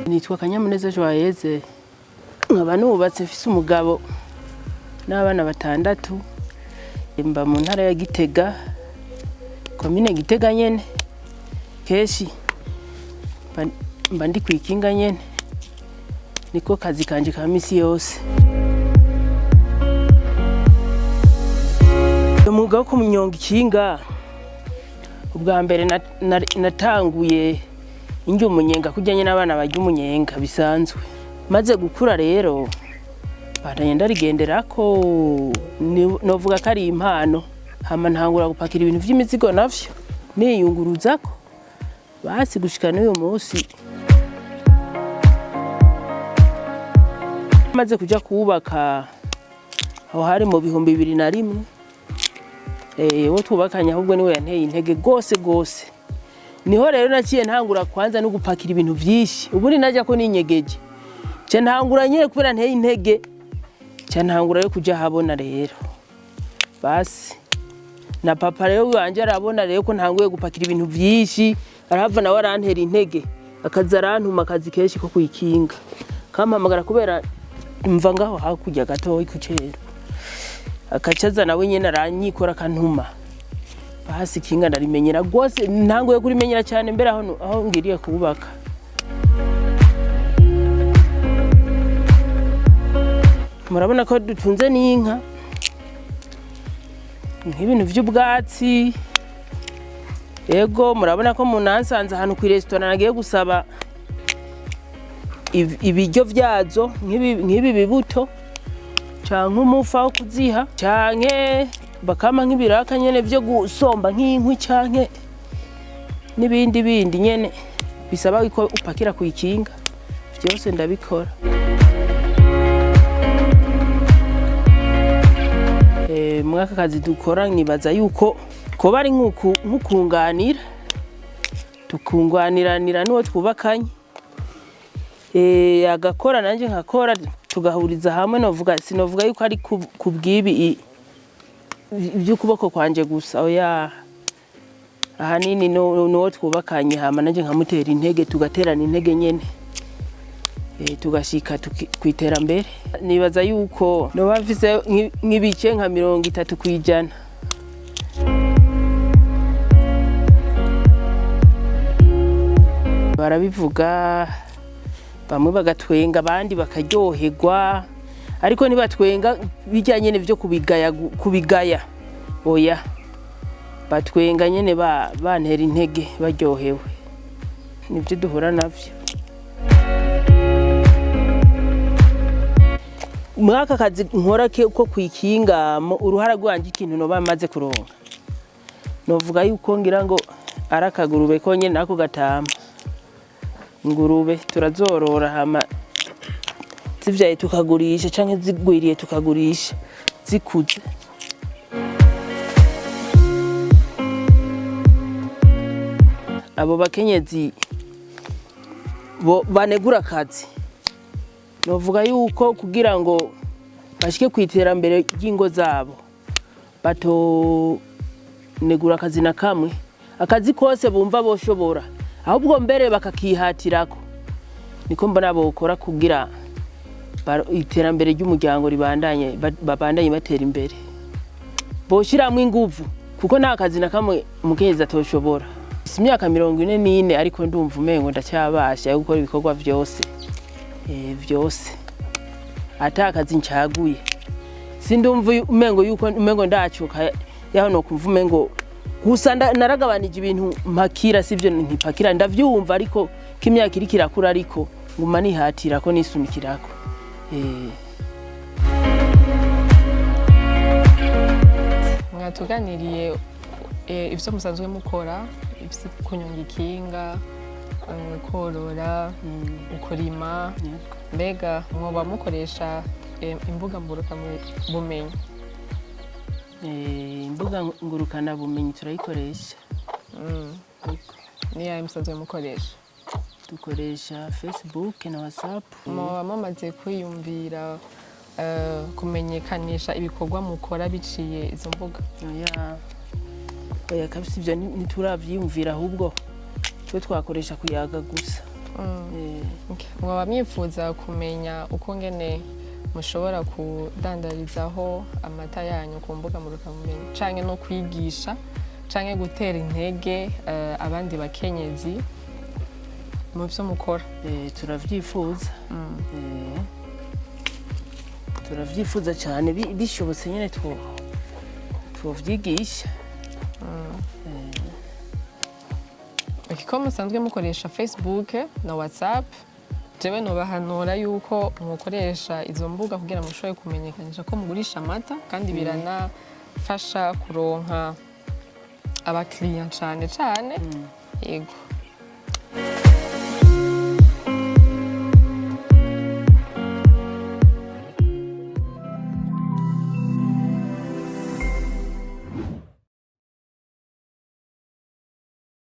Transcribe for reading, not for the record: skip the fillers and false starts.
Nitwa Kanyamuneza Joyeze, nkaba nubatse mfise umugabo n'abana 6, mba mu ntara ya Gitega, komine Gitega nyene, keshi mba ndi kw'ikinga nyene, niko kazi kanje ka misi yose. Umwuga wo kumunyonga ikinga, ubwa mbere natanguye ingi umunyenga kujyanye n'abana barya umunyenga bisanzwe. Maze gukura rero badanye ndarigenderako, novuga ko ari impano, hama ntangura gupakira ibintu vy'imizigo navyo niyunguruzako, basi gushika n'uyu munsi. Maze kuja kubaka aho hari mu 2001, wo twubakanye ahubwo niwe yanteye intege gose. Niho rero naciye ntangura kwanza no gupakira ibintu vyinshi, ubu ni najya ko ninyegeje cyo ntangura nyine kubera nteye intege, cyo ntangura yo kuja habona rero. Basi na papa rero wanje arabona rero ko ntanguye gupakira ibintu vyinshi, arahava nawe arantera intege, akaza arantuma akazi kenshi ko kw'ikinga, kampamagara kubera mva ngaho hakurya gatoyi kucero, akacaza nawe nyene aranyikora akantuma. Basi ikinga ndarimenyera gose, ntanguye kurimenyera cyane mbere aho ngiriye kubaka. Murabona ko dutunze n'inka, nk'ibintu vy'ubwatsi. Ego murabona ko munansanze ahantu ku restaurant nagiye gusaba ibiryo vyazo, nk'ibi bibuto canke umufa wo kuziha, canke bakama nk'ibiraka nyene vyo gusomba nk'inkwi, canke n'ibindi nyene bisaba ko upakira kw'ikinga, vyose ndabikora. Mwaka kazi dukora nibaza yuko ko bari nk'ukunganira, tukunganiranira n'uwo twubakanye, agakora nanje nkakora, tugahuriza hamwe. Sinovuga yuko ari kubwibi iby'ukuboko kwanje gusa, oya, ahanini n'uwo twubakanye, hama nanje nkamutera intege, tugaterana intege nyene, tugashika kwiterambere. Nibaza yuko noba mfise nk'ibice nka 30%. Barabivuga, bamwe bagatwenga, abandi bakaryoherwa, ariko nibatwenga bijyanye n'ivyo kubigaya, oya, batwenga nyene bantera intege, baryohewe. Nivyo duhura navyo. Mwaka kazi nkora ko kw'ikinga, uruhara rwanje ikintu no bamaze kuronka, novuga yuko ngira ngo arakagurube ko nyene nako gatama. Ingurube turazorora, hama zivyaye tukagurisha, canke zigwiriye tukagurisha zikuze. Abo bakenyezi banegura akazi, novuga yuko kugira ngo bashike kwiterambere ry'ingo zabo bato negura akazi na kamwe, akazi kose bumva boshobora, ahubwo mbere bakakihatirako. Niko mbona bokora kugira iterambere ry'umuryango ribandanye, babandanye batera imbere, boshiramwe inguvu, kuko nta kazi na kamwe umukenyezi atoshobora. Imyaka 44, ariko ndumva umengo ndacyabasha gukora ibikorwa vyose, ata kazi ncaguye. Sindumva umengo ndacuka, yaho no kumva umengo gusa naragabanije ibintu mpakira, sivyo ntipakira, ndavyumva, ariko kimyaka iri kirakura, ariko nguma nihatira ko nisunikirako. Mwatuganiriye ivyo musanzwe mukora, ivyo kunyonga ikinga, korora, ukurima. Mbega mwoba mukoresha imbuga ngurukanabumenyi? Imbuga ngurukanabumenyi turayikoresha. Niya musanzwe mukoresha? Dukoresha Facebook na WhatsApp. Mwoba mumaze kwiyumvira kumenyekanisha ibikorwa mukora biciye izo mbuga? Oya kabisa, ivyo ntituravyiyumvira, ahubwo twe twakoresha kuyaga gusa. mwaba mwifuza kumenya uko ngene mushobora kudandarizaho amata yanyu ku mbuga ngurukanabumenyi canke no kwigisha canke gutera intege abandi bakenyezi mu byo mukora? Turavyifuza. Turavyifuza cyane bishobotse nyene twovyigisha. Ko musanzwe mukoresha Facebook na WhatsApp, jewe nobahanura yuko mukoresha izo mbuga kugira ngo mushobore kumenyekanisha ko mugurisha amata, kandi biranafasha kuronka abakiriya cane cane. Yego.